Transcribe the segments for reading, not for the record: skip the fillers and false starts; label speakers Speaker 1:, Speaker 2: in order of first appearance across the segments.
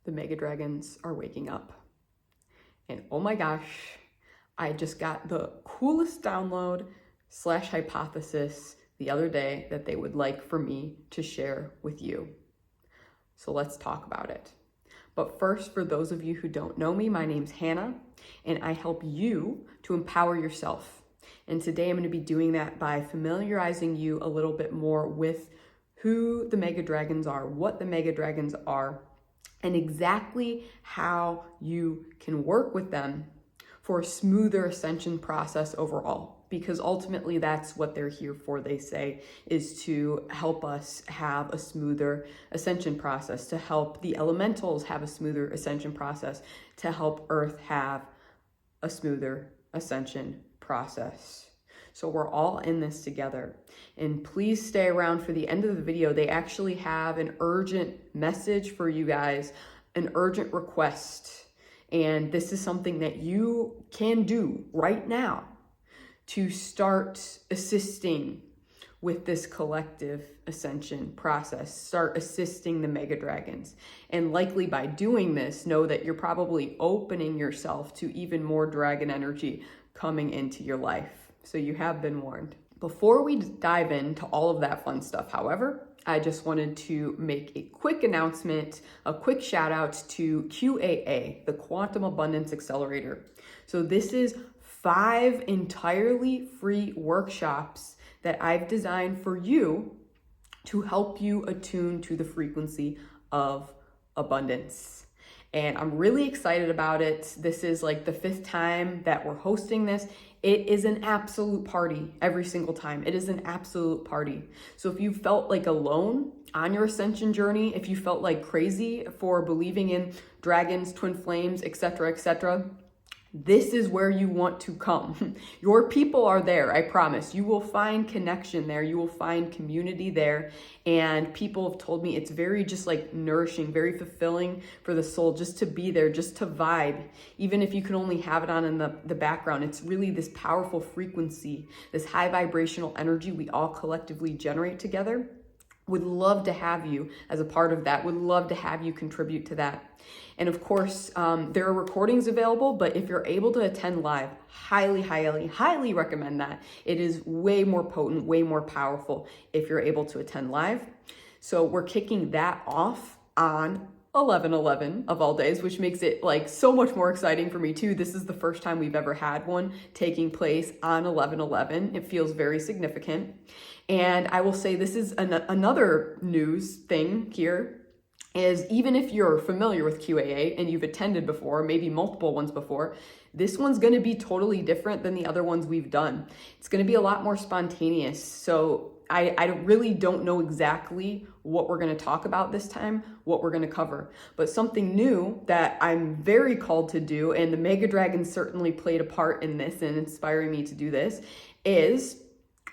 Speaker 1: the mega dragons are waking up. And oh my gosh, I just got the coolest download / hypothesis the other day that they would like for me to share with you. So let's talk about it. But first, for those of you who don't know me, my name's Hannah, and I help you to empower yourself. And today I'm going to be doing that by familiarizing you a little bit more with who the mega dragons are, what the mega dragons are, and exactly how you can work with them for a smoother ascension process overall. Because ultimately that's what they're here for, they say, is to help us have a smoother ascension process, to help the elementals have a smoother ascension process, to help Earth have a smoother ascension process. So we're all in this together. And please stay around for the end of the video. They actually have an urgent message for you guys, an urgent request. And this is something that you can do right now to start assisting with this collective ascension process, start assisting the mega dragons. And likely by doing this, know that you're probably opening yourself to even more dragon energy coming into your life. So you have been warned. Before we dive into all of that fun stuff, however, I just wanted to make a quick announcement, a quick shout out to QAA, the Quantum Abundance Accelerator. So this is 5 entirely free workshops that I've designed for you to help you attune to the frequency of abundance. And I'm really excited about it. This is like the 5th time that we're hosting this. It is an absolute party every single time. It is an absolute party. So if you felt like alone on your ascension journey, if you felt like crazy for believing in dragons, twin flames, etc., this is where you want to come. Your people are there, I promise. You will find connection there. You will find community there. And people have told me it's very just like nourishing, very fulfilling for the soul just to be there, just to vibe. Even if you can only have it on in the background, it's really this powerful frequency, this high vibrational energy we all collectively generate together. Would love to have you as a part of that. Would love to have you contribute to that. And of course, there are recordings available, but if you're able to attend live, highly recommend that. It is way more potent, way more powerful if you're able to attend live. So we're kicking that off on 11/11 of all days, which makes it like so much more exciting for me too. This is the first time we've ever had one taking place on 11/11. It feels very significant. And I will say this is another news thing here is even if you're familiar with QAA and you've attended before, maybe multiple ones before, this one's going to be totally different than the other ones we've done. It's going to be a lot more spontaneous. So I really don't know exactly what we're going to talk about this time, what we're going to cover. But something new that I'm very called to do, and the Mega Dragons certainly played a part in this and inspiring me to do this, is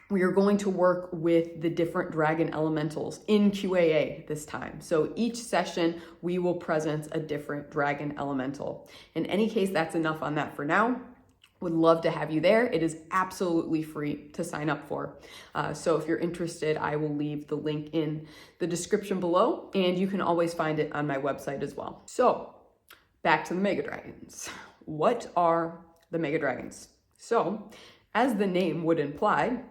Speaker 1: we are going to work with the different dragon elementals in QAA this time. So each session, we will present a different dragon elemental. In any case, that's enough on that for now. Would love to have you there. It is absolutely free to sign up for. So if you're interested, I will leave the link in the description below, and you can always find it on my website as well. So back to the Mega Dragons. What are the Mega Dragons? So as the name would imply,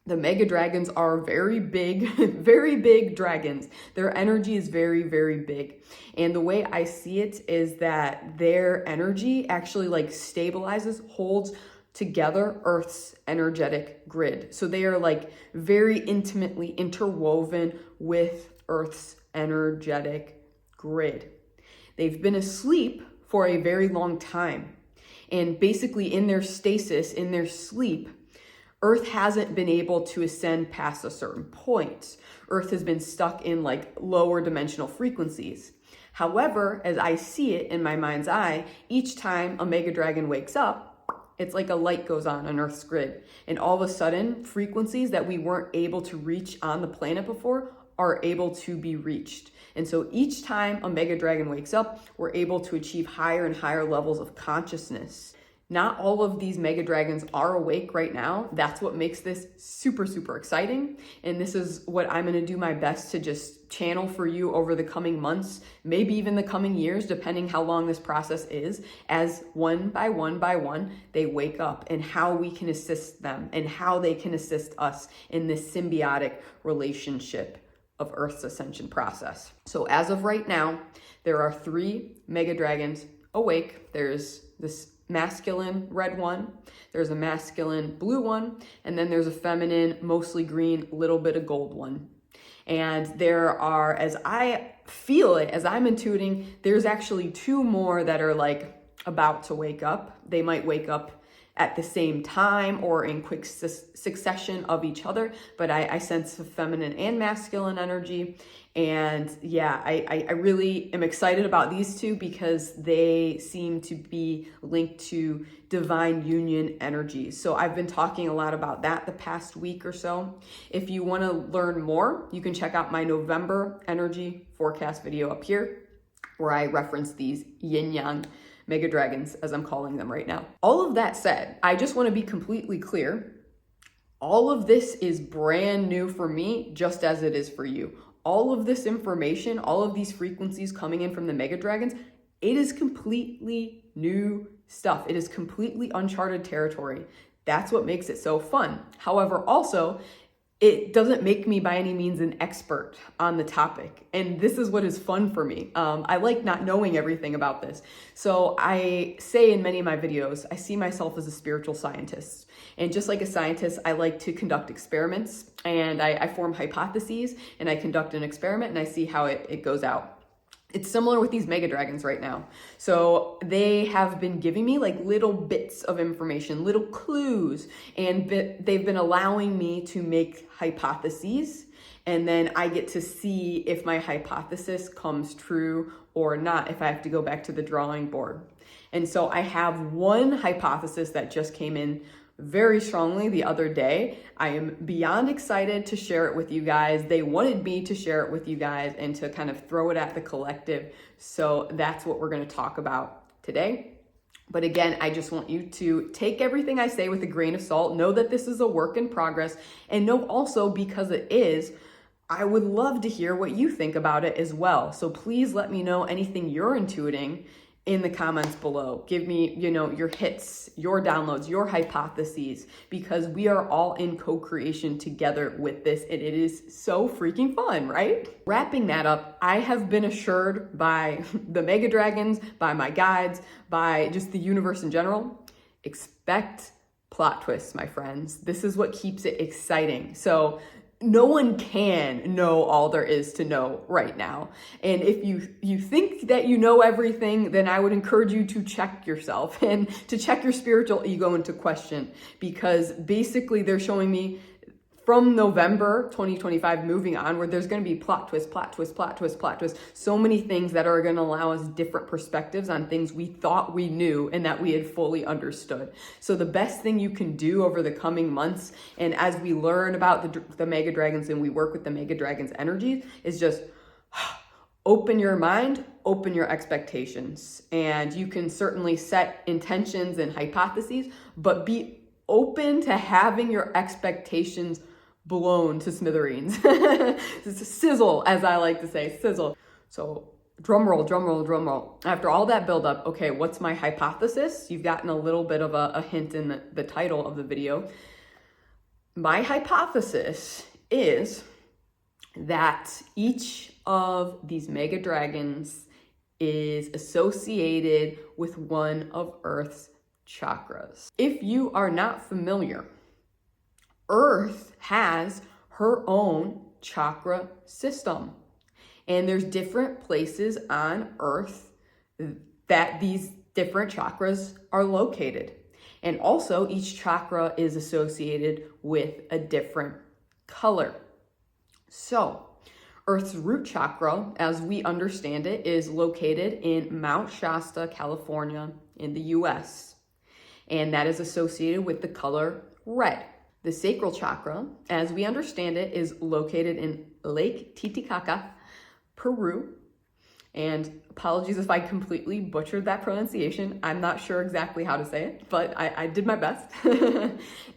Speaker 1: the mega dragons are very big, very big dragons. Their energy is very, very big. And the way I see it is that their energy actually like stabilizes, holds together Earth's energetic grid. So they are like very intimately interwoven with Earth's energetic grid. They've been asleep for a very long time. And basically in their stasis, in their sleep, Earth hasn't been able to ascend past a certain point. Earth has been stuck in like lower dimensional frequencies. However, as I see it in my mind's eye, each time a mega dragon wakes up, it's like a light goes on Earth's grid. And all of a sudden, frequencies that we weren't able to reach on the planet before are able to be reached. And so each time a mega dragon wakes up, we're able to achieve higher and higher levels of consciousness. Not all of these mega dragons are awake right now. That's what makes this super, super exciting. And this is what I'm gonna do my best to just channel for you over the coming months, maybe even the coming years, depending how long this process is, as one by one, they wake up, and how we can assist them and how they can assist us in this symbiotic relationship of Earth's ascension process. So as of right now, there are 3 mega dragons awake. There's this masculine red one, there's a masculine blue one, and then there's a feminine, mostly green, little bit of gold one. And there are, as I feel it, as I'm intuiting, there's actually 2 more that are like about to wake up. They might wake up at the same time or in quick succession of each other, but I sense a feminine and masculine energy. And yeah, I really am excited about these 2 because they seem to be linked to divine union energies. So I've been talking a lot about that the past week or so. If you want to learn more, you can check out my November energy forecast video up here, where I reference these Yin-Yang mega dragons, as I'm calling them right now. All of that said, I just want to be completely clear. All of this is brand new for me, just as it is for you. All of this information, all of these frequencies coming in from the mega dragons, it is completely new stuff. It is completely uncharted territory. That's what makes it so fun. However, also, it doesn't make me by any means an expert on the topic. And this is what is fun for me. I like not knowing everything about this. So I say in many of my videos, I see myself as a spiritual scientist. And just like a scientist, I like to conduct experiments, and I form hypotheses, and I conduct an experiment, and I see how it goes out. It's similar with these mega dragons right now. So they have been giving me like little bits of information, little clues, and they've been allowing me to make hypotheses. And then I get to see if my hypothesis comes true or not, if I have to go back to the drawing board. And so I have one hypothesis that just came in very strongly the other day. I am beyond excited to share it with you guys. They wanted me to share it with you guys and to kind of throw it at the collective. So that's what we're going to talk about today. But again, I just want you to take everything I say with a grain of salt. Know that this is a work in progress, and know also, because it is, I would love to hear what you think about it as well. So please let me know anything you're intuiting in the comments below. Give me, your hits, your downloads, your hypotheses, because we are all in co-creation together with this, and it is so freaking fun, right? Wrapping that up, I have been assured by the mega dragons, by my guides, by just the universe in general, expect plot twists, my friends. This is what keeps it exciting. So no one can know all there is to know right now. And if you think that you know everything, then I would encourage you to check yourself and to check your spiritual ego into question, because basically they're showing me from November 2025 moving onward, there's going to be plot twist, plot twist, plot twist, plot twist. So many things that are going to allow us different perspectives on things we thought we knew and that we had fully understood. So the best thing you can do over the coming months, and as we learn about the mega dragons and we work with the mega dragons energies, is just open your mind, open your expectations. And you can certainly set intentions and hypotheses, but be open to having your expectations blown to smithereens. Sizzle, as I like to say, sizzle. So drum roll, drum roll, drum roll. After all that build up, okay, what's my hypothesis? You've gotten a little bit of a hint in the title of the video. My hypothesis is that each of these mega dragons is associated with one of Earth's chakras. If you are not familiar, Earth has her own chakra system, and there's different places on Earth that these different chakras are located. And also each chakra is associated with a different color. So Earth's root chakra, as we understand it, is located in Mount Shasta, California in the US. And that is associated with the color red. The sacral chakra, as we understand it, is located in Lake Titicaca, Peru, And apologies if I completely butchered that pronunciation. I'm not sure exactly how to say it, but I did my best.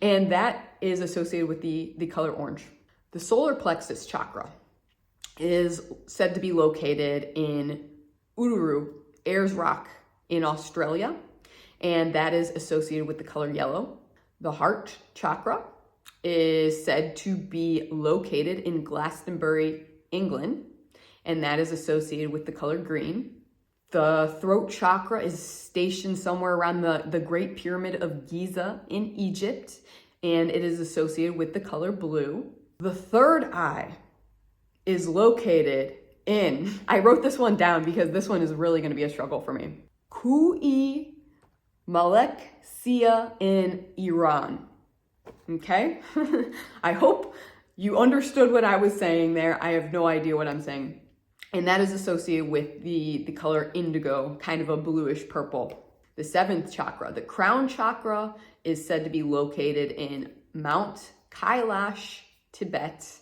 Speaker 1: And that is associated with the color orange. The solar plexus chakra is said to be located in Uluru, Ayers Rock in Australia, and that is associated with the color yellow. The heart chakra is said to be located in Glastonbury, England, and that is associated with the color green. The throat chakra is stationed somewhere around the Great Pyramid of Giza in Egypt, and it is associated with the color blue. The third eye is located in, I wrote this one down because this one is really going to be a struggle for me, Kui Malek Sia in Iran. Okay? I hope you understood what I was saying there. I have no idea what I'm saying. And that is associated with the color indigo, kind of a bluish purple. The seventh chakra, the crown chakra, is said to be located in Mount Kailash, Tibet.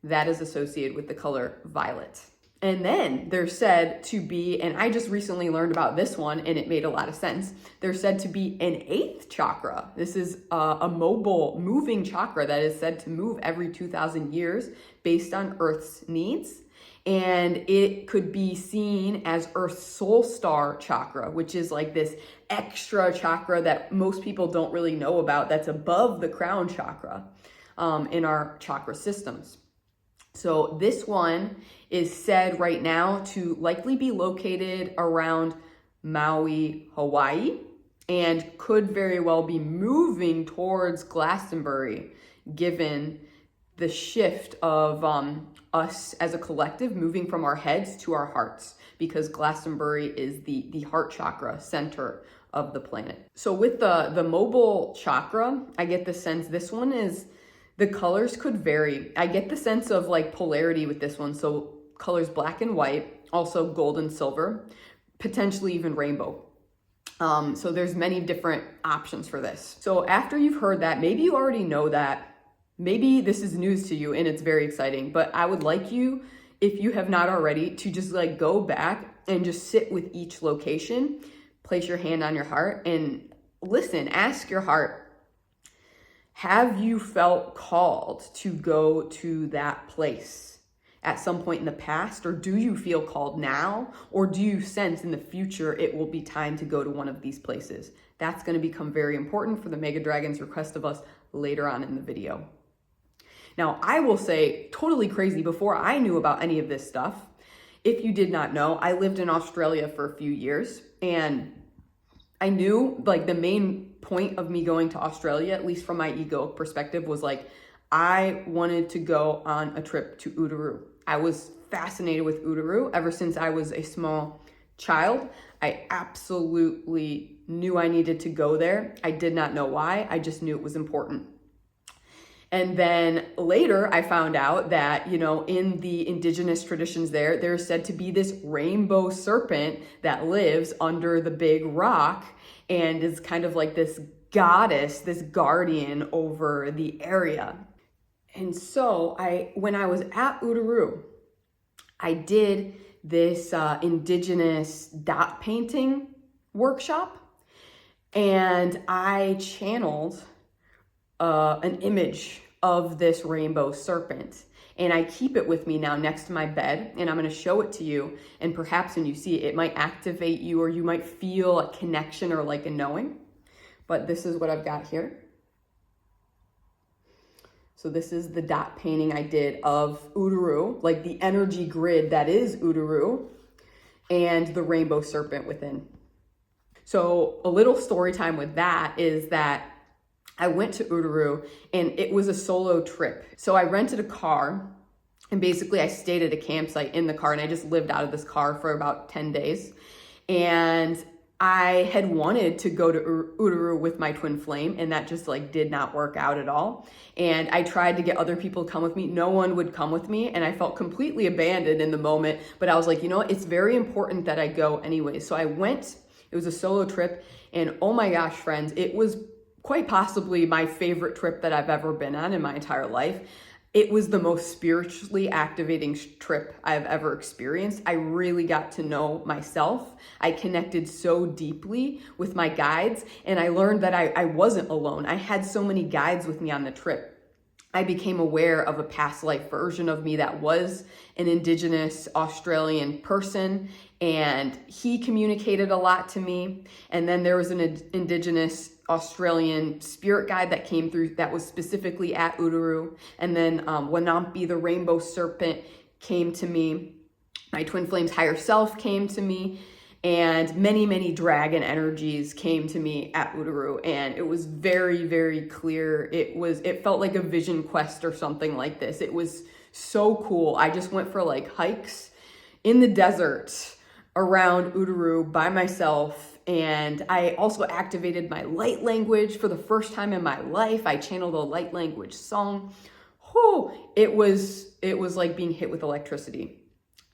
Speaker 1: That is associated with the color violet. And then they're said to be, and I just recently learned about this one and it made a lot of sense. They're said to be an eighth chakra. This is a mobile, moving chakra that is said to move every 2,000 years based on Earth's needs. And it could be seen as Earth's soul star chakra, which is like this extra chakra that most people don't really know about, that's above the crown chakra in our chakra systems. So this one is said right now to likely be located around Maui, Hawaii, and could very well be moving towards Glastonbury, given the shift of us as a collective moving from our heads to our hearts, because Glastonbury is the heart chakra center of the planet. So with the mobile chakra, I get the sense this one is, the colors could vary. I get the sense of like polarity with this one. So colors black and white, also gold and silver, potentially even rainbow. So there's many different options for this. So after you've heard that, maybe you already know that, maybe this is news to you and it's very exciting, but I would like you, if you have not already, to just like go back and just sit with each location, place your hand on your heart and listen, ask your heart, have you felt called to go to that place at some point in the past? Or do you feel called now? Or do you sense in the future it will be time to go to one of these places? That's going to become very important for the Mega Dragon's request of us later on in the video. Now, I will say, totally crazy, before I knew about any of this stuff, if you did not know, I lived in Australia for a few years, and I knew like the main point of me going to Australia, at least from my ego perspective, was like, I wanted to go on a trip to Uluru. I was fascinated with Uluru ever since I was a small child. I absolutely knew I needed to go there. I did not know why. I just knew it was important. And then later I found out that, you know, in the indigenous traditions there's said to be this rainbow serpent that lives under the big rock and is kind of like this goddess, this guardian over the area. And so when I was at Uluru, I did this indigenous dot painting workshop, and I channeled an image of this rainbow serpent. And I keep it with me now next to my bed, and I'm going to show it to you. And perhaps when you see it, it might activate you, or you might feel a connection or like a knowing. But this is what I've got here. So this is the dot painting I did of Uluru, like the energy grid that is Uluru, and the rainbow serpent within. So a little story time with that is that I went to Uluru and it was a solo trip. So I rented a car, and basically I stayed at a campsite in the car, and I just lived out of this car for about 10 days. And I had wanted to go to Uluru with my twin flame, and that just like did not work out at all. And I tried to get other people to come with me. No one would come with me, and I felt completely abandoned in the moment. But I was like, you know what? It's very important that I go anyway. So I went. It was a solo trip, and oh my gosh, friends, it was quite possibly my favorite trip that I've ever been on in my entire life. It was the most spiritually activating trip I've ever experienced. I really got to know myself. I connected so deeply with my guides, and I learned that I wasn't alone. I had so many guides with me on the trip. I became aware of a past life version of me that was an Indigenous Australian person, and he communicated a lot to me. And then there was an Indigenous Australian spirit guide that came through that was specifically at Uluru. And then Wanampi, the rainbow serpent, came to me. My twin flame's higher self came to me. And many, many dragon energies came to me at Uluru, and it was very, very clear. It felt like a vision quest or something like this. It was so cool. I just went for like hikes in the desert around Uluru by myself, and I also activated my light language for the first time in my life. I channeled a light language song. Whew, it was like being hit with electricity.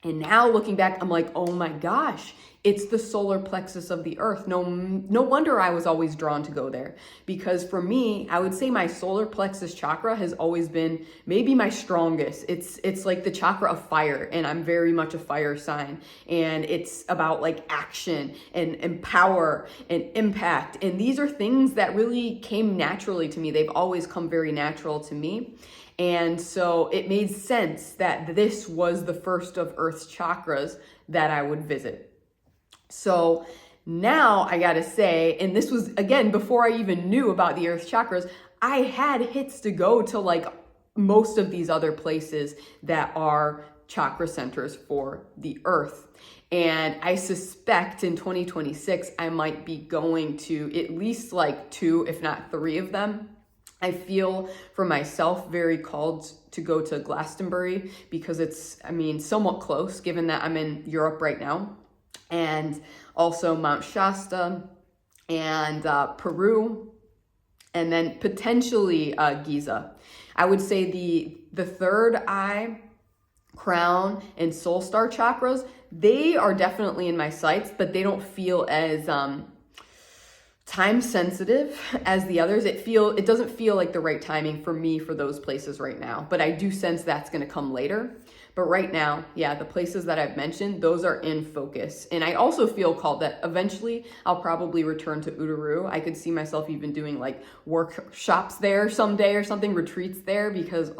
Speaker 1: And now looking back, I'm like, oh my gosh, it's the solar plexus of the earth. No wonder I was always drawn to go there, because for me, I would say my solar plexus chakra has always been maybe my strongest. It's like the chakra of fire, and I'm very much a fire sign, and it's about like action and power and impact. And these are things that really came naturally to me. They've always come very natural to me. And so it made sense that this was the first of Earth's chakras that I would visit. So now I gotta say, and this was, again, before I even knew about the Earth's chakras, I had hits to go to like most of these other places that are chakra centers for the Earth. And I suspect in 2026, I might be going to at least like 2, if not 3 of them. I feel for myself very called to go to Glastonbury because it's, somewhat close given that I'm in Europe right now. And also Mount Shasta and Peru, and then potentially Giza. I would say the third eye, crown, and soul star chakras, they are definitely in my sights, but they don't feel as time sensitive as the others. It doesn't feel like the right timing for me for those places right now, but I do sense that's going to come later. But right now, yeah, the places that I've mentioned, those are in focus. And I also feel called that eventually I'll probably return to Uluru. I could see myself even doing like workshops there someday or something, retreats there, because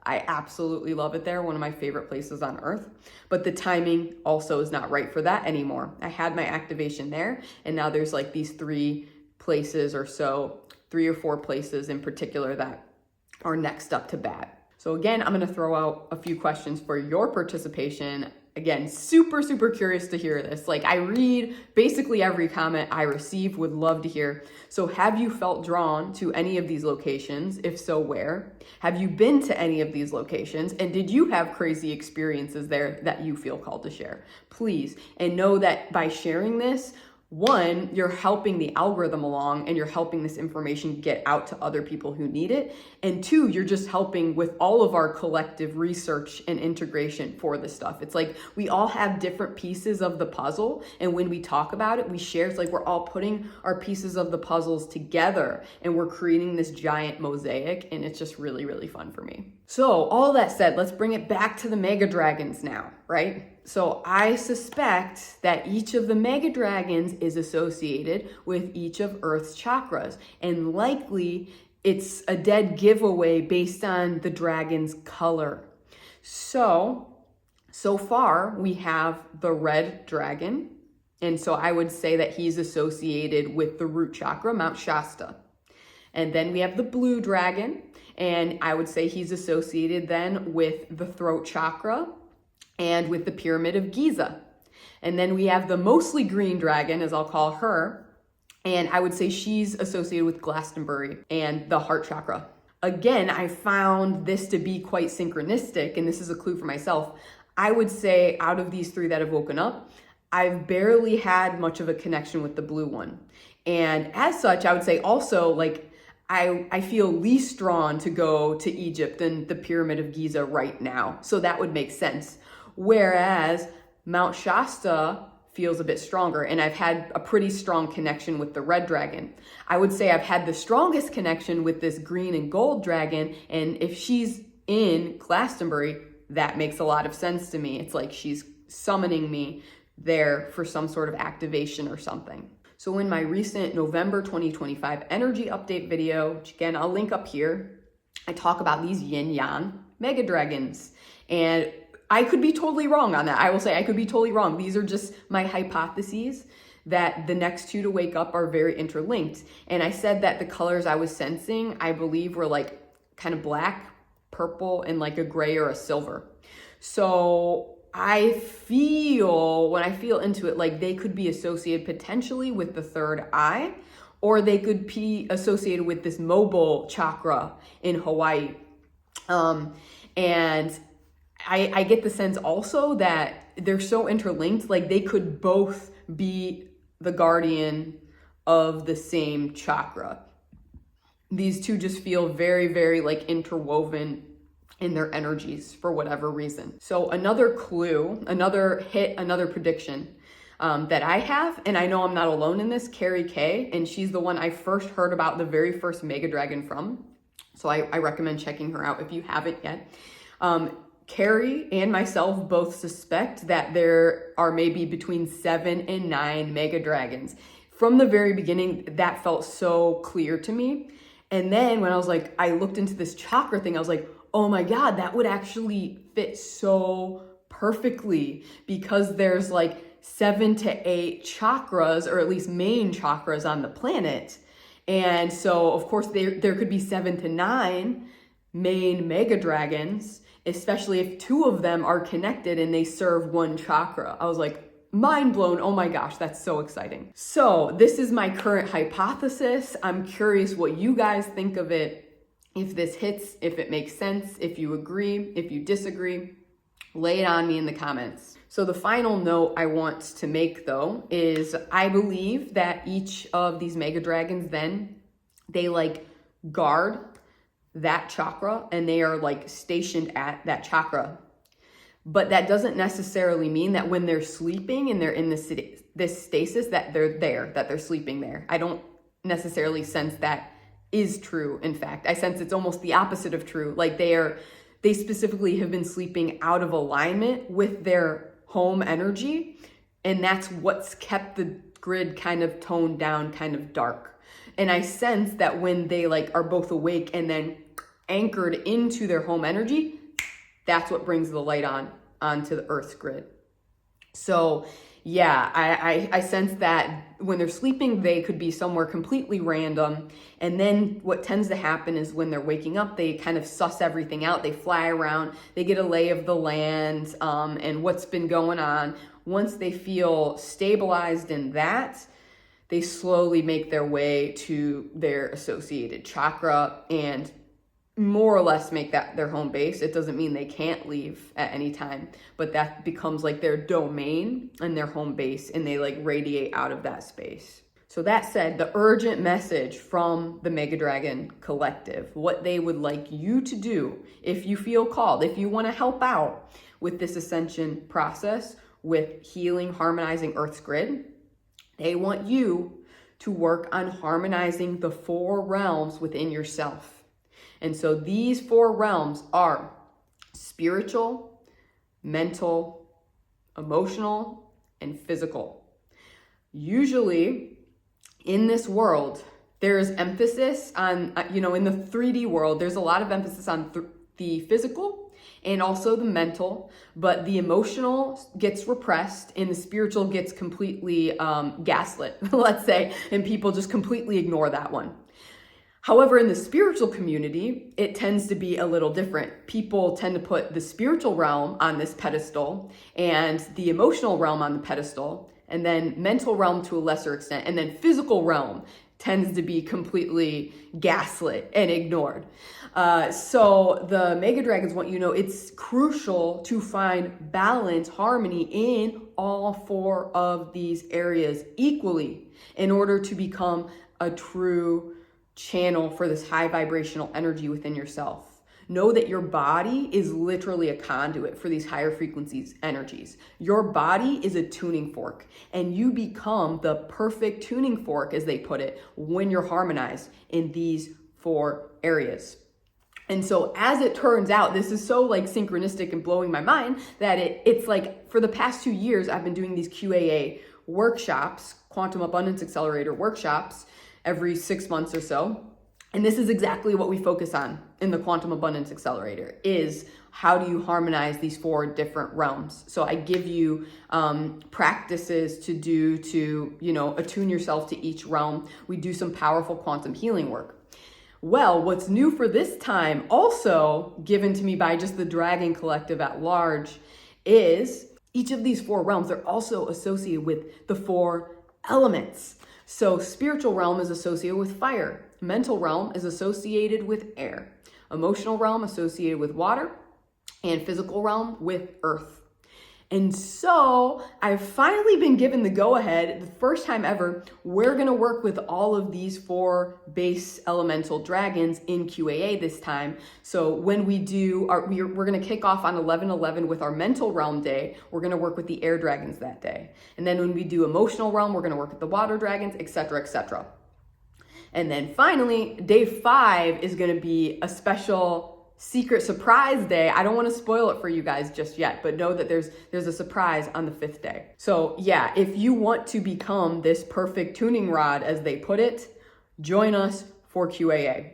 Speaker 1: I absolutely love it there. One of my favorite places on earth. But the timing also is not right for that anymore. I had my activation there, and now there's like these 3 places or so, 3 or 4 places in particular that are next up to bat. So again, I'm gonna throw out a few questions for your participation. Again, super, super curious to hear this. Like, I read basically every comment I receive, would love to hear. So have you felt drawn to any of these locations? If so, where? Have you been to any of these locations? And did you have crazy experiences there that you feel called to share? Please. And know that by sharing this, 1, you're helping the algorithm along and you're helping this information get out to other people who need it. And 2, you're just helping with all of our collective research and integration for this stuff. It's like we all have different pieces of the puzzle. And when we talk about it, we share, it's like we're all putting our pieces of the puzzles together and we're creating this giant mosaic. And it's just really, really fun for me. So all that said, let's bring it back to the mega dragons now, right? So I suspect that each of the mega dragons is associated with each of Earth's chakras, and likely it's a dead giveaway based on the dragon's color. So far we have the red dragon, and so I would say that he's associated with the root chakra, Mount Shasta. And then we have the blue dragon, and I would say he's associated then with the throat chakra and with the pyramid of Giza. And then we have the mostly green dragon, as I'll call her, and I would say she's associated with Glastonbury and the heart chakra. Again, I found this to be quite synchronistic, and this is a clue for myself. I would say out of these 3 that have woken up, I've barely had much of a connection with the blue one. And as such, I would say also, like, I feel least drawn to go to Egypt and the pyramid of Giza right now. So that would make sense. Whereas Mount Shasta feels a bit stronger, and I've had a pretty strong connection with the red dragon. I would say I've had the strongest connection with this green and gold dragon, and if she's in Glastonbury, that makes a lot of sense to me. It's like she's summoning me there for some sort of activation or something. So in my recent November 2025 energy update video, which again, I'll link up here, I talk about these Yin-Yang mega dragons. And I could be totally wrong on that. I will say I could be totally wrong. These are just my hypotheses that the next two to wake up are very interlinked. And I said that the colors I was sensing, I believe, were like kind of black, purple, and like a gray or a silver. So I feel, when I feel into it, like they could be associated potentially with the third eye, or they could be associated with this mobile chakra in Hawaii. And I get the sense also that they're so interlinked, like they could both be the guardian of the same chakra. These two just feel very, very like interwoven in their energies for whatever reason. So another clue, another hit, another prediction that I have, and I know I'm not alone in this, Carrie K, and she's the one I first heard about the very first mega dragon from. So I recommend checking her out if you haven't yet. Carrie and myself both suspect that there are maybe between 7 and 9 mega dragons. From the very beginning, that felt so clear to me. And then when I looked into this chakra thing, I was like, oh my God, that would actually fit so perfectly, because there's like 7 to 8 chakras, or at least main chakras on the planet. And so of course there could be 7 to 9 main mega dragons, especially if 2 of them are connected and they serve one chakra. I was like, mind blown. Oh my gosh, that's so exciting. So this is my current hypothesis. I'm curious what you guys think of it. If this hits, if it makes sense, if you agree, if you disagree, lay it on me in the comments. So the final note I want to make though is I believe that each of these mega dragons then, they like guard that chakra and they are like stationed at that chakra. But that doesn't necessarily mean that when they're sleeping and they're in this stasis that they're there, that they're sleeping there. I don't necessarily sense that is true. In fact, I sense it's almost the opposite of true. Like they specifically have been sleeping out of alignment with their home energy. And that's what's kept the grid kind of toned down, kind of dark. And I sense that when they like are both awake and then anchored into their home energy, that's what brings the light onto the Earth's grid. So yeah, I sense that when they're sleeping, they could be somewhere completely random. And then what tends to happen is when they're waking up, they kind of suss everything out. They fly around, they get a lay of the land and what's been going on. Once they feel stabilized in that, they slowly make their way to their associated chakra and more or less make that their home base. It doesn't mean they can't leave at any time, but that becomes like their domain and their home base, and they like radiate out of that space. So that said, the urgent message from the Mega Dragon Collective, what they would like you to do if you feel called, if you want to help out with this ascension process, with healing, harmonizing Earth's grid, they want you to work on harmonizing the 4 realms within yourself. And so these 4 realms are spiritual, mental, emotional, and physical. Usually in this world, there's emphasis on, in the 3D world, there's a lot of emphasis on the physical and also the mental, but the emotional gets repressed and the spiritual gets completely gaslit, let's say, and people just completely ignore that one. However, in the spiritual community, it tends to be a little different. People tend to put the spiritual realm on this pedestal and the emotional realm on the pedestal, and then mental realm to a lesser extent, and then physical realm tends to be completely gaslit and ignored. So the Mega Dragons want you to know it's crucial to find balance, harmony in all 4 of these areas equally in order to become a true channel for this high vibrational energy within yourself. Know that your body is literally a conduit for these higher frequencies energies. Your body is a tuning fork, and you become the perfect tuning fork, as they put it, when you're harmonized in these 4 areas. And so as it turns out, this is so like synchronistic and blowing my mind that it's like for the past 2 years, I've been doing these QAA workshops, Quantum Abundance Accelerator workshops, every 6 months or so. And this is exactly what we focus on in the Quantum Abundance Accelerator is how do you harmonize these 4 different realms? So I give you practices to do to, attune yourself to each realm. We do some powerful quantum healing work. Well, what's new for this time, also given to me by just the Dragon Collective at large, is each of these 4 realms are also associated with the 4 elements. So spiritual realm is associated with fire. Mental realm is associated with air. Emotional realm associated with water. And physical realm with earth. And so I've finally been given the go-ahead, the first time ever, we're going to work with all of these 4 base elemental dragons in QAA this time. So when we do, we're going to kick off on 11/11 with our mental realm day. We're going to work with the air dragons that day. And then when we do emotional realm, we're going to work with the water dragons, etc., etc. And then finally, day 5 is going to be a special secret surprise day. I don't want to spoil it for you guys just yet, but know that there's a surprise on the 5th day. So yeah, if you want to become this perfect tuning rod, as they put it, join us for QAA.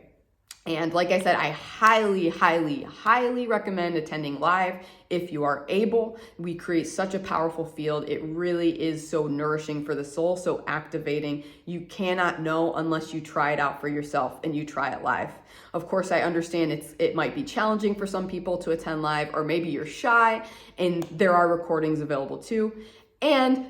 Speaker 1: And like I said, I highly, highly, highly recommend attending live if you are able. We create such a powerful field. It really is so nourishing for the soul, so activating. You cannot know unless you try it out for yourself and you try it live. Of course, I understand it might be challenging for some people to attend live, or maybe you're shy, and there are recordings available too. And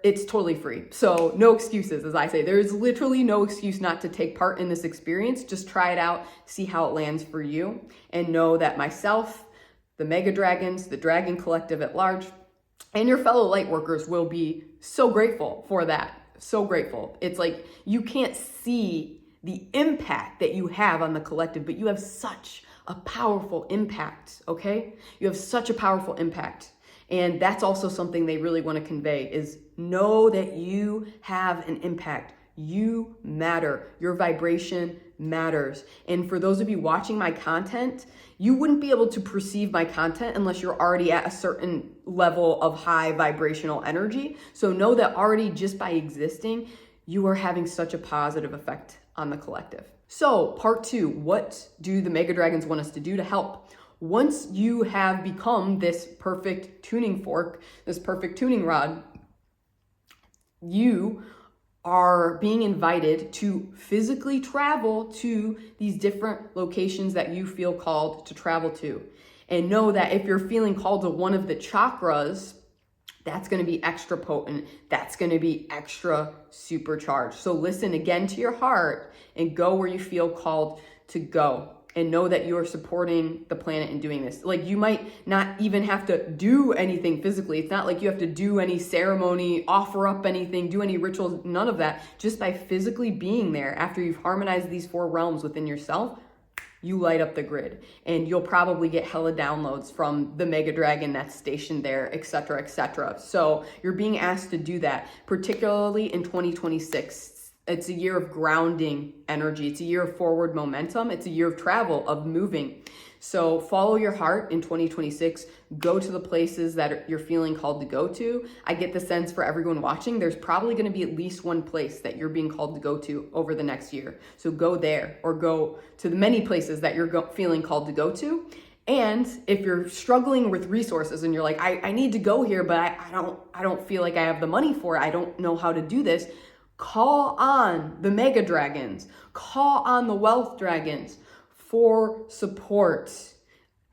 Speaker 1: it's totally free. So no excuses, as I say. There's literally no excuse not to take part in this experience. Just try it out, see how it lands for you, and know that myself, the Mega Dragons, the Dragon Collective at large, and your fellow light workers will be so grateful for that. So grateful. It's like you can't see the impact that you have on the collective, but you have such a powerful impact, okay? You have such a powerful impact. And that's also something they really want to convey is know that you have an impact. You matter. Your vibration matters. And for those of you watching my content, you wouldn't be able to perceive my content unless you're already at a certain level of high vibrational energy. So know that already just by existing, you are having such a positive effect on the collective. So part 2, what do the Mega Dragons want us to do to help? Once you have become this perfect tuning fork, this perfect tuning rod, you are being invited to physically travel to these different locations that you feel called to travel to. And know that if you're feeling called to one of the chakras, that's going to be extra potent. That's going to be extra supercharged. So listen again to your heart and go where you feel called to go. And know that you are supporting the planet in doing this. Like you might not even have to do anything physically. It's not like you have to do any ceremony, offer up anything, do any rituals, none of that. Just by physically being there after you've harmonized these 4 realms within yourself, you light up the grid. And you'll probably get hella downloads from the Mega Dragon that's stationed there, etc., etc. So you're being asked to do that, particularly in 2026. It's a year of grounding energy. It's a year of forward momentum. It's a year of travel, of moving. So follow your heart in 2026. Go to the places that you're feeling called to go to. I get the sense for everyone watching, there's probably going to be at least one place that you're being called to go to over the next year. So go there, or go to the many places that you're feeling called to go to. And if you're struggling with resources and you're like, I need to go here, but I don't feel like I have the money for it. I don't know how to do this. Call on the Mega Dragons, call on the Wealth Dragons for support.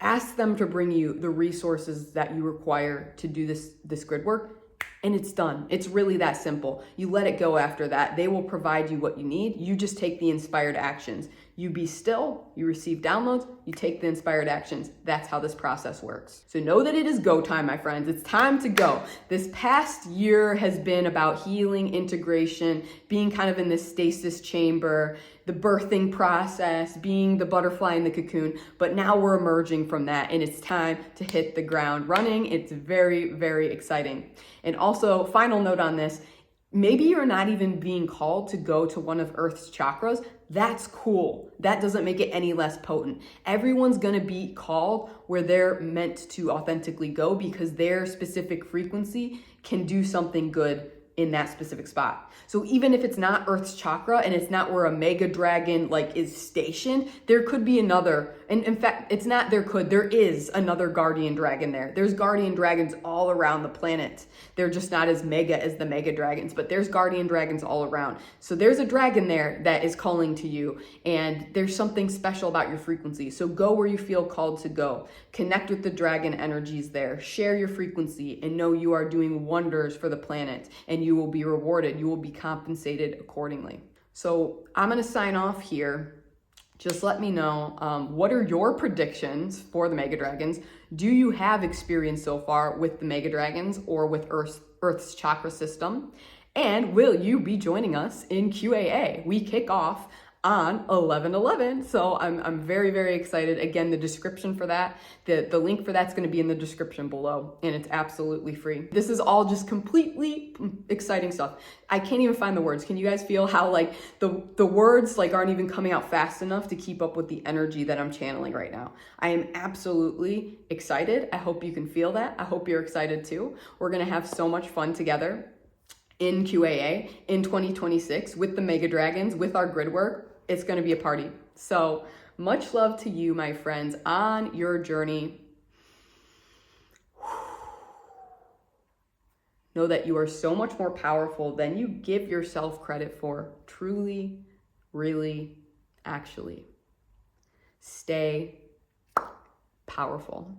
Speaker 1: Ask them to bring you the resources that you require to do this grid work, and it's done. It's really that simple. You let it go after that. They will provide you what you need. You just take the inspired actions. You be still, you receive downloads, you take the inspired actions. That's how this process works. So know that it is go time, my friends. It's time to go. This past year has been about healing, integration, being kind of in this stasis chamber, the birthing process, being the butterfly in the cocoon. But now we're emerging from that, and it's time to hit the ground running. It's very, very exciting. And also, final note on this, maybe you're not even being called to go to one of Earth's chakras. That's cool. That doesn't make it any less potent. Everyone's gonna be called where they're meant to authentically go because their specific frequency can do something good in that specific spot. So even if it's not Earth's chakra and it's not where a mega dragon like is stationed, there could be another, and in fact, it's not there is another guardian dragon there. There's guardian dragons all around the planet. They're just not as mega as the mega dragons, but there's guardian dragons all around. So there's a dragon there that is calling to you, and there's something special about your frequency. So go where you feel called to go. Connect with the dragon energies there. Share your frequency and know you are doing wonders for the planet, and you will be rewarded. You will be compensated accordingly. So I'm going to sign off here. Just let me know, what are your predictions for the mega dragons? Do you have experience so far with the mega dragons or with Earth's chakra system? And will you be joining us in QAA? We kick off on 11/11. So I'm very, very excited. Again, the description for that, the link for that's going to be in the description below, and it's absolutely free. This is all just completely exciting stuff. I can't even find the words. Can you guys feel how like the words like aren't even coming out fast enough to keep up with the energy that I'm channeling right now? I am absolutely excited. I hope you can feel that. I hope you're excited too. We're going to have so much fun together in QAA in 2026 with the mega dragons, with our grid work. It's going to be a party. So much love to you, my friends, on your journey. Know that you are so much more powerful than you give yourself credit for. Truly, really, actually. Stay powerful.